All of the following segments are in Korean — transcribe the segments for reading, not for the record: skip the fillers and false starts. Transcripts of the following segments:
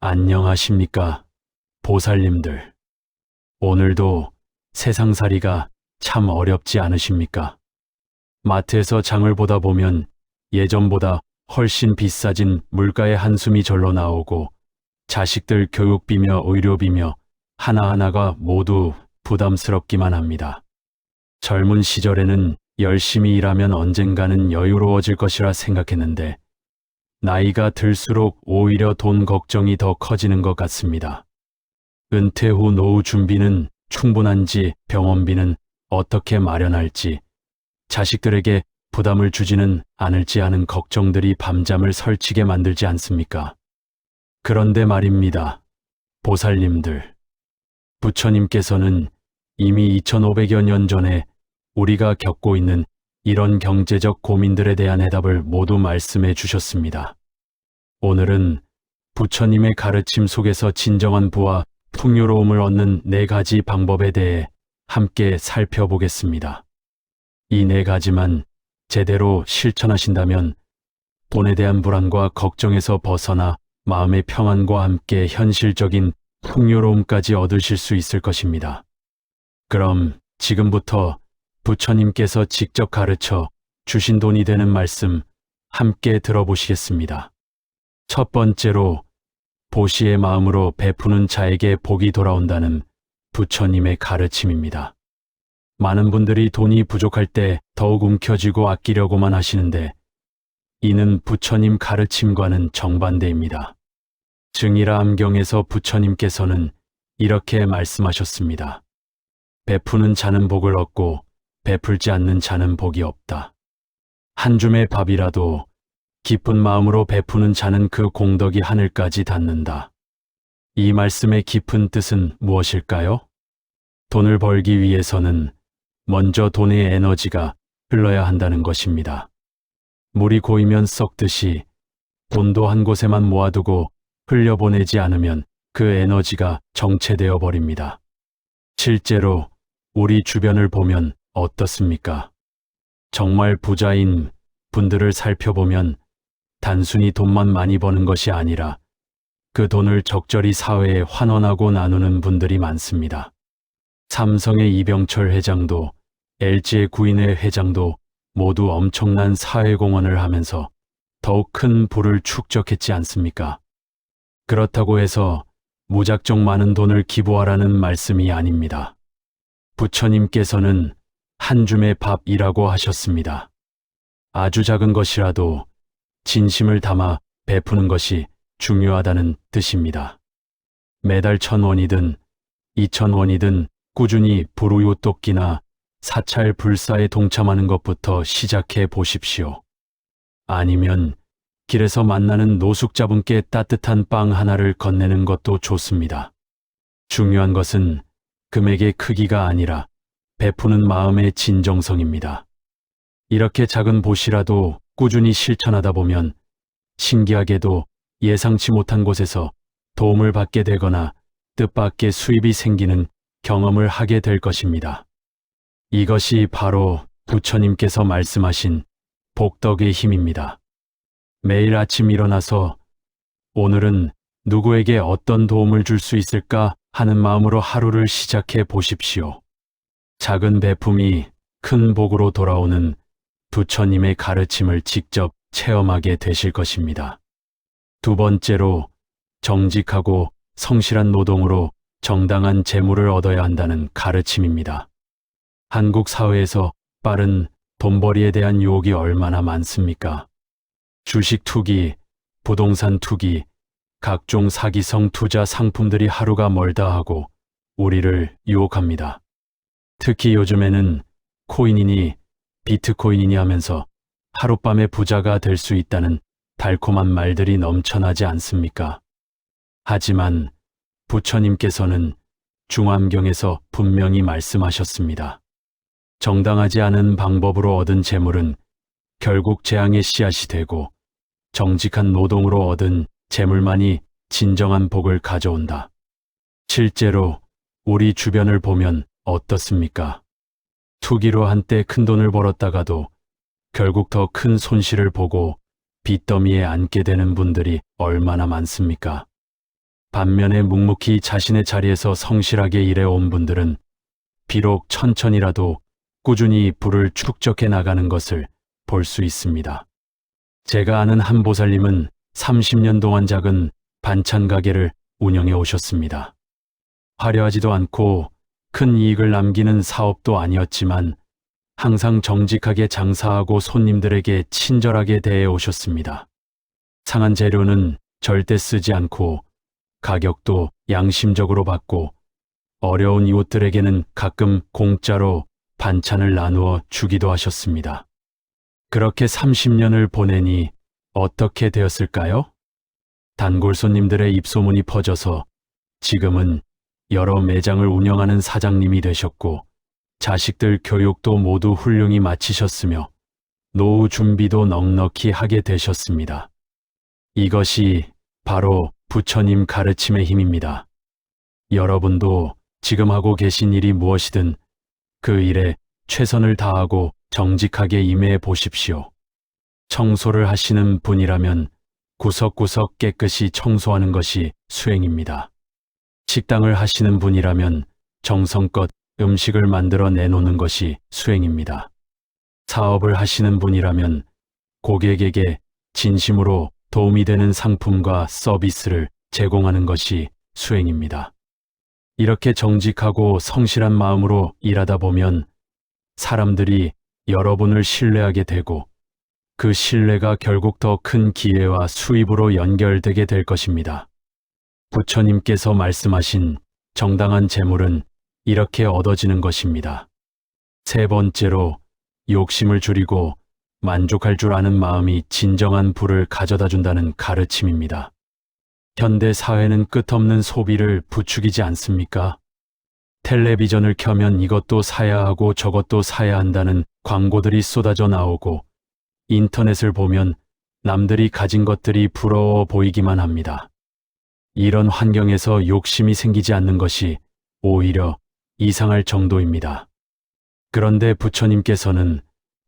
안녕하십니까, 보살님들. 오늘도 세상살이가 참 어렵지 않으십니까? 마트에서 장을 보다 보면 예전보다 훨씬 비싸진 물가의 한숨이 절로 나오고 자식들 교육비며 의료비며 하나하나가 모두 부담스럽기만 합니다. 젊은 시절에는 열심히 일하면 언젠가는 여유로워질 것이라 생각했는데 나이가 들수록 오히려 돈 걱정이 더 커지는 것 같습니다. 은퇴 후 노후 준비는 충분한지, 병원비는 어떻게 마련할지, 자식들에게 부담을 주지는 않을지 하는 걱정들이 밤잠을 설치게 만들지 않습니까? 그런데 말입니다. 보살님들, 부처님께서는 이미 2500여 년 전에 우리가 겪고 있는 이런 경제적 고민들에 대한 해답을 모두 말씀해 주셨습니다. 오늘은 부처님의 가르침 속에서 진정한 부와 풍요로움을 얻는 4가지 방법에 대해 함께 살펴보겠습니다. 이 4가지만 제대로 실천하신다면 돈에 대한 불안과 걱정에서 벗어나 마음의 평안과 함께 현실적인 풍요로움까지 얻으실 수 있을 것입니다. 그럼 지금부터 부처님께서 직접 가르쳐 주신 돈이 되는 말씀 함께 들어보시겠습니다. 첫 번째로 보시의 마음으로 베푸는 자에게 복이 돌아온다는 부처님의 가르침입니다. 많은 분들이 돈이 부족할 때 더욱 움켜쥐고 아끼려고만 하시는데 이는 부처님 가르침과는 정반대입니다. 증이라 암경에서 부처님께서는 이렇게 말씀하셨습니다. 베푸는 자는 복을 얻고 베풀지 않는 자는 복이 없다. 한 줌의 밥이라도 기쁜 마음으로 베푸는 자는 그 공덕이 하늘까지 닿는다. 이 말씀의 깊은 뜻은 무엇일까요? 돈을 벌기 위해서는 먼저 돈의 에너지가 흘러야 한다는 것입니다. 물이 고이면 썩듯이 돈도 한 곳에만 모아두고 흘려보내지 않으면 그 에너지가 정체되어 버립니다. 실제로 우리 주변을 보면 어떻습니까? 정말 부자인 분들을 살펴보면 단순히 돈만 많이 버는 것이 아니라 그 돈을 적절히 사회에 환원하고 나누는 분들이 많습니다. 삼성의 이병철 회장도 LG의 구인회 회장도 모두 엄청난 사회공헌을 하면서 더욱 큰 부를 축적했지 않습니까? 그렇다고 해서 무작정 많은 돈을 기부하라는 말씀이 아닙니다. 부처님께서는 한 줌의 밥이라고 하셨습니다. 아주 작은 것이라도 진심을 담아 베푸는 것이 중요하다는 뜻입니다. 매달 1000원이든 2000원이든 꾸준히 불우유 돕기나 사찰 불사에 동참하는 것부터 시작해 보십시오. 아니면 길에서 만나는 노숙자분께 따뜻한 빵 하나를 건네는 것도 좋습니다. 중요한 것은 금액의 크기가 아니라 베푸는 마음의 진정성입니다. 이렇게 작은 보시라도 꾸준히 실천하다 보면 신기하게도 예상치 못한 곳에서 도움을 받게 되거나 뜻밖의 수입이 생기는 경험을 하게 될 것입니다. 이것이 바로 부처님께서 말씀하신 복덕의 힘입니다. 매일 아침 일어나서 오늘은 누구에게 어떤 도움을 줄 수 있을까 하는 마음으로 하루를 시작해 보십시오. 작은 베품이 큰 복으로 돌아오는 부처님의 가르침을 직접 체험하게 되실 것입니다. 두 번째로 정직하고 성실한 노동으로 정당한 재물을 얻어야 한다는 가르침입니다. 한국 사회에서 빠른 돈벌이에 대한 유혹이 얼마나 많습니까? 주식 투기, 부동산 투기, 각종 사기성 투자 상품들이 하루가 멀다 하고 우리를 유혹합니다. 특히 요즘에는 코인이니 비트코인이니 하면서 하룻밤에 부자가 될 수 있다는 달콤한 말들이 넘쳐나지 않습니까? 하지만 부처님께서는 중암경에서 분명히 말씀하셨습니다. 정당하지 않은 방법으로 얻은 재물은 결국 재앙의 씨앗이 되고 정직한 노동으로 얻은 재물만이 진정한 복을 가져온다. 실제로 우리 주변을 보면 어떻습니까? 투기로 한때 큰 돈을 벌었다가도 결국 더 큰 손실을 보고 빚더미에 앉게 되는 분들이 얼마나 많습니까? 반면에 묵묵히 자신의 자리에서 성실하게 일해온 분들은 비록 천천히라도 꾸준히 부를 축적해 나가는 것을 볼 수 있습니다. 제가 아는 한 보살님은 30년 동안 작은 반찬 가게를 운영해 오셨습니다. 화려하지도 않고 큰 이익을 남기는 사업도 아니었지만 항상 정직하게 장사하고 손님들에게 친절하게 대해 오셨습니다. 상한 재료는 절대 쓰지 않고 가격도 양심적으로 받고 어려운 이웃들에게는 가끔 공짜로 반찬을 나누어 주기도 하셨습니다. 그렇게 30년을 보내니 어떻게 되었을까요? 단골 손님들의 입소문이 퍼져서 지금은 여러 매장을 운영하는 사장님이 되셨고 자식들 교육도 모두 훌륭히 마치셨으며 노후 준비도 넉넉히 하게 되셨습니다. 이것이 바로 부처님 가르침의 힘입니다. 여러분도 지금 하고 계신 일이 무엇이든 그 일에 최선을 다하고 정직하게 임해 보십시오. 청소를 하시는 분이라면 구석구석 깨끗이 청소하는 것이 수행입니다. 식당을 하시는 분이라면 정성껏 음식을 만들어 내놓는 것이 수행입니다. 사업을 하시는 분이라면 고객에게 진심으로 도움이 되는 상품과 서비스를 제공하는 것이 수행입니다. 이렇게 정직하고 성실한 마음으로 일하다 보면 사람들이 여러분을 신뢰하게 되고 그 신뢰가 결국 더 큰 기회와 수입으로 연결되게 될 것입니다. 부처님께서 말씀하신 정당한 재물은 이렇게 얻어지는 것입니다. 세 번째로 욕심을 줄이고 만족할 줄 아는 마음이 진정한 부를 가져다 준다는 가르침입니다. 현대 사회는 끝없는 소비를 부추기지 않습니까? 텔레비전을 켜면 이것도 사야 하고 저것도 사야 한다는 광고들이 쏟아져 나오고 인터넷을 보면 남들이 가진 것들이 부러워 보이기만 합니다. 이런 환경에서 욕심이 생기지 않는 것이 오히려 이상할 정도입니다. 그런데 부처님께서는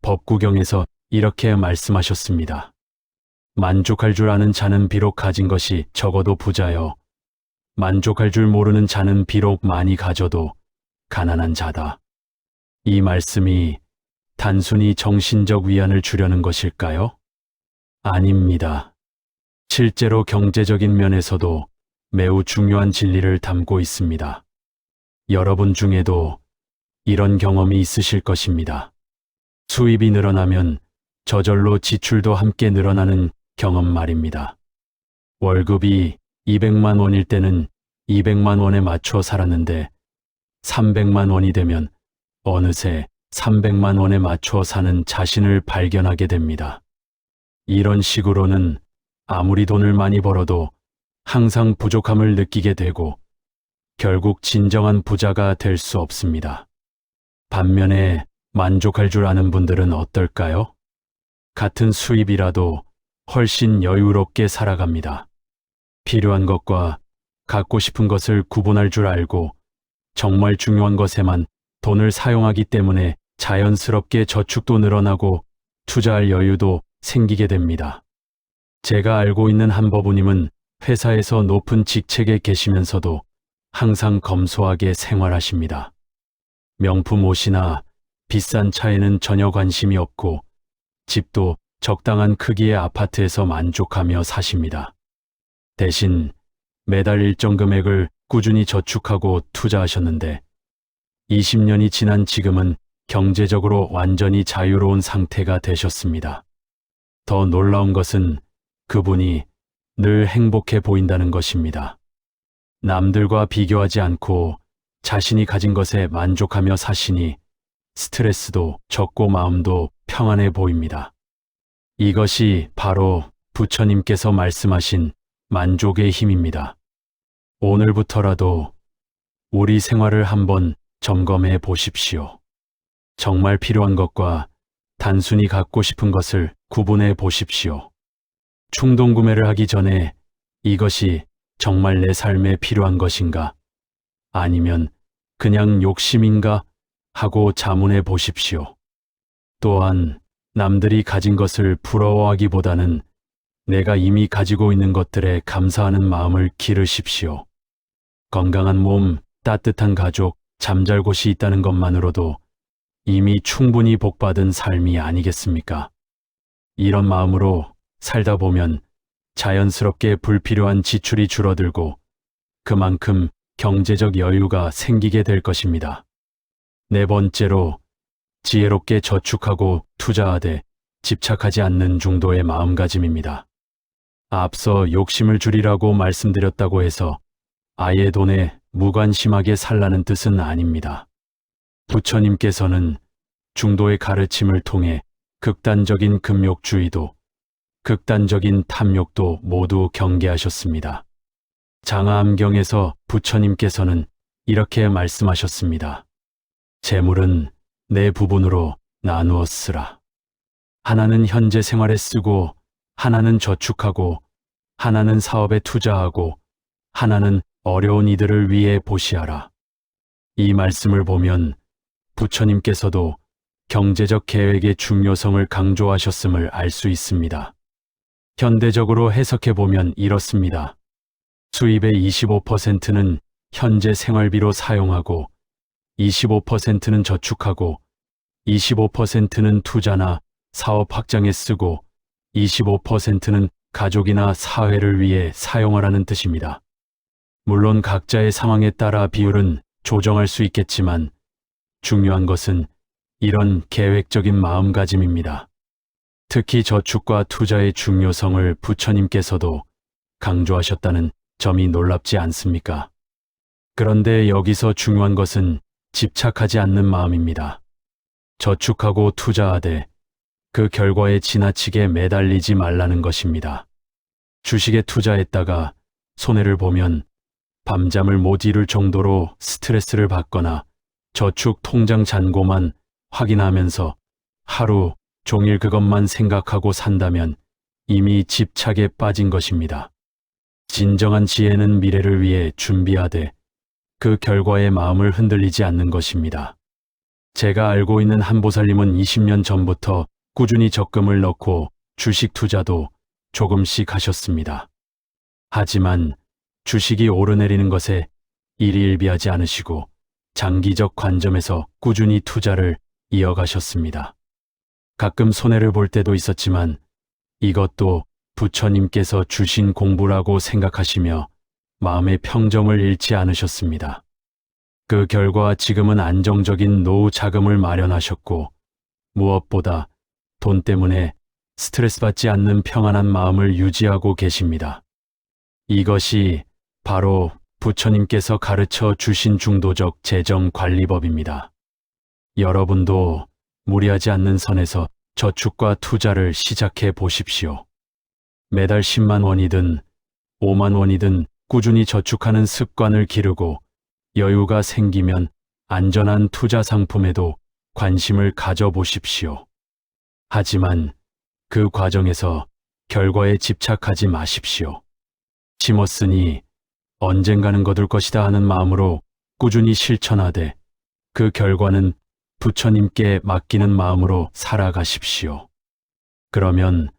법구경에서 이렇게 말씀하셨습니다. 만족할 줄 아는 자는 비록 가진 것이 적어도 부자여 만족할 줄 모르는 자는 비록 많이 가져도 가난한 자다. 이 말씀이 단순히 정신적 위안을 주려는 것일까요? 아닙니다. 실제로 경제적인 면에서도 매우 중요한 진리를 담고 있습니다. 여러분 중에도 이런 경험이 있으실 것입니다. 수입이 늘어나면 저절로 지출도 함께 늘어나는 경험 말입니다. 월급이 200만 원일 때는 200만 원에 맞춰 살았는데 300만 원이 되면 어느새 300만 원에 맞춰 사는 자신을 발견하게 됩니다. 이런 식으로는 아무리 돈을 많이 벌어도 항상 부족함을 느끼게 되고 결국 진정한 부자가 될 수 없습니다. 반면에 만족할 줄 아는 분들은 어떨까요? 같은 수입이라도 훨씬 여유롭게 살아갑니다. 필요한 것과 갖고 싶은 것을 구분할 줄 알고 정말 중요한 것에만 돈을 사용하기 때문에 자연스럽게 저축도 늘어나고 투자할 여유도 생기게 됩니다. 제가 알고 있는 한 법우님은 회사에서 높은 직책에 계시면서도 항상 검소하게 생활하십니다. 명품 옷이나 비싼 차에는 전혀 관심이 없고 집도 적당한 크기의 아파트에서 만족하며 사십니다. 대신 매달 일정 금액을 꾸준히 저축하고 투자하셨는데 20년이 지난 지금은 경제적으로 완전히 자유로운 상태가 되셨습니다. 더 놀라운 것은 그분이 늘 행복해 보인다는 것입니다. 남들과 비교하지 않고 자신이 가진 것에 만족하며 사시니 스트레스도 적고 마음도 평안해 보입니다. 이것이 바로 부처님께서 말씀하신 만족의 힘입니다. 오늘부터라도 우리 생활을 한번 점검해 보십시오. 정말 필요한 것과 단순히 갖고 싶은 것을 구분해 보십시오. 충동 구매를 하기 전에 이것이 정말 내 삶에 필요한 것인가? 아니면 그냥 욕심인가? 하고 자문해 보십시오. 또한 남들이 가진 것을 부러워하기보다는 내가 이미 가지고 있는 것들에 감사하는 마음을 기르십시오. 건강한 몸, 따뜻한 가족, 잠잘 곳이 있다는 것만으로도 이미 충분히 복받은 삶이 아니겠습니까? 이런 마음으로 살다 보면 자연스럽게 불필요한 지출이 줄어들고 그만큼 경제적 여유가 생기게 될 것입니다. 네 번째로, 지혜롭게 저축하고 투자하되 집착하지 않는 중도의 마음가짐입니다. 앞서 욕심을 줄이라고 말씀드렸다고 해서 아예 돈에 무관심하게 살라는 뜻은 아닙니다. 부처님께서는 중도의 가르침을 통해 극단적인 금욕주의도 극단적인 탐욕도 모두 경계하셨습니다. 장하암경에서 부처님께서는 이렇게 말씀하셨습니다. 재물은 네 부분으로 나누어 쓰라. 하나는 현재 생활에 쓰고, 하나는 저축하고, 하나는 사업에 투자하고, 하나는 어려운 이들을 위해 보시하라. 이 말씀을 보면 부처님께서도 경제적 계획의 중요성을 강조하셨음을 알 수 있습니다. 현대적으로 해석해 보면 이렇습니다. 수입의 25%는 현재 생활비로 사용하고 25%는 저축하고 25%는 투자나 사업 확장에 쓰고 25%는 가족이나 사회를 위해 사용하라는 뜻입니다. 물론 각자의 상황에 따라 비율은 조정할 수 있겠지만 중요한 것은 이런 계획적인 마음가짐입니다. 특히 저축과 투자의 중요성을 부처님께서도 강조하셨다는 점이 놀랍지 않습니까? 그런데 여기서 중요한 것은 집착하지 않는 마음입니다. 저축하고 투자하되 그 결과에 지나치게 매달리지 말라는 것입니다. 주식에 투자했다가 손해를 보면 밤잠을 못 이룰 정도로 스트레스를 받거나 저축 통장 잔고만 확인하면서 하루 종일 그것만 생각하고 산다면 이미 집착에 빠진 것입니다. 진정한 지혜는 미래를 위해 준비하되 그 결과에 마음을 흔들리지 않는 것입니다. 제가 알고 있는 한 보살님은 20년 전부터 꾸준히 적금을 넣고 주식 투자도 조금씩 하셨습니다. 하지만 주식이 오르내리는 것에 일희일비하지 않으시고 장기적 관점에서 꾸준히 투자를 이어가셨습니다. 가끔 손해를 볼 때도 있었지만 이것도 부처님께서 주신 공부라고 생각하시며 마음의 평정을 잃지 않으셨습니다. 그 결과 지금은 안정적인 노후 자금을 마련하셨고 무엇보다 돈 때문에 스트레스 받지 않는 평안한 마음을 유지하고 계십니다. 이것이 바로 부처님께서 가르쳐 주신 중도적 재정 관리법입니다. 여러분도 무리하지 않는 선에서 저축과 투자를 시작해 보십시오. 매달 10만 원이든 5만 원이든 꾸준히 저축하는 습관을 기르고 여유가 생기면 안전한 투자 상품에도 관심을 가져보십시오. 하지만 그 과정에서 결과에 집착하지 마십시오. 심었으니 언젠가는 거둘 것이다 하는 마음으로 꾸준히 실천하되 그 결과는 부처님께 맡기는 마음으로 살아가십시오. 그러면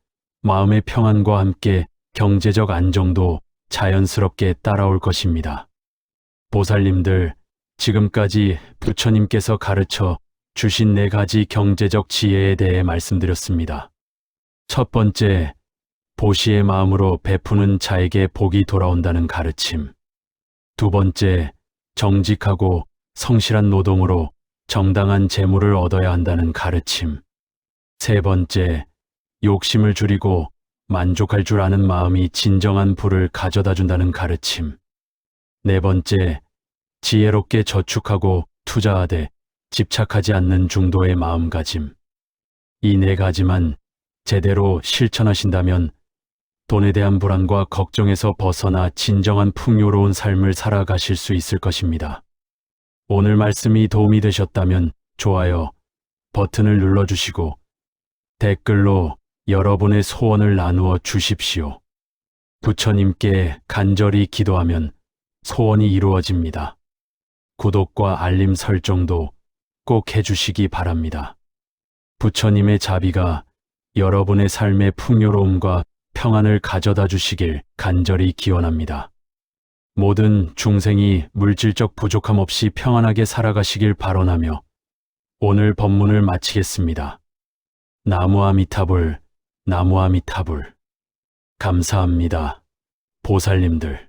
마음의 평안과 함께 경제적 안정도 자연스럽게 따라올 것입니다. 보살님들, 지금까지 부처님께서 가르쳐 주신 4가지 경제적 지혜에 대해 말씀드렸습니다. 첫 번째, 보시의 마음으로 베푸는 자에게 복이 돌아온다는 가르침. 두 번째, 정직하고 성실한 노동으로 정당한 재물을 얻어야 한다는 가르침. 세 번째, 욕심을 줄이고 만족할 줄 아는 마음이 진정한 부를 가져다 준다는 가르침. 네 번째, 지혜롭게 저축하고 투자하되 집착하지 않는 중도의 마음가짐. 이 4가지만 제대로 실천하신다면 돈에 대한 불안과 걱정에서 벗어나 진정한 풍요로운 삶을 살아가실 수 있을 것입니다. 오늘 말씀이 도움이 되셨다면 좋아요 버튼을 눌러주시고 댓글로 여러분의 소원을 나누어 주십시오. 부처님께 간절히 기도하면 소원이 이루어집니다. 구독과 알림 설정도 꼭 해주시기 바랍니다. 부처님의 자비가 여러분의 삶의 풍요로움과 평안을 가져다 주시길 간절히 기원합니다. 모든 중생이 물질적 부족함 없이 평안하게 살아가시길 발언하며 오늘 법문을 마치겠습니다. 나무아미타불, 나무아미타불. 감사합니다. 보살님들.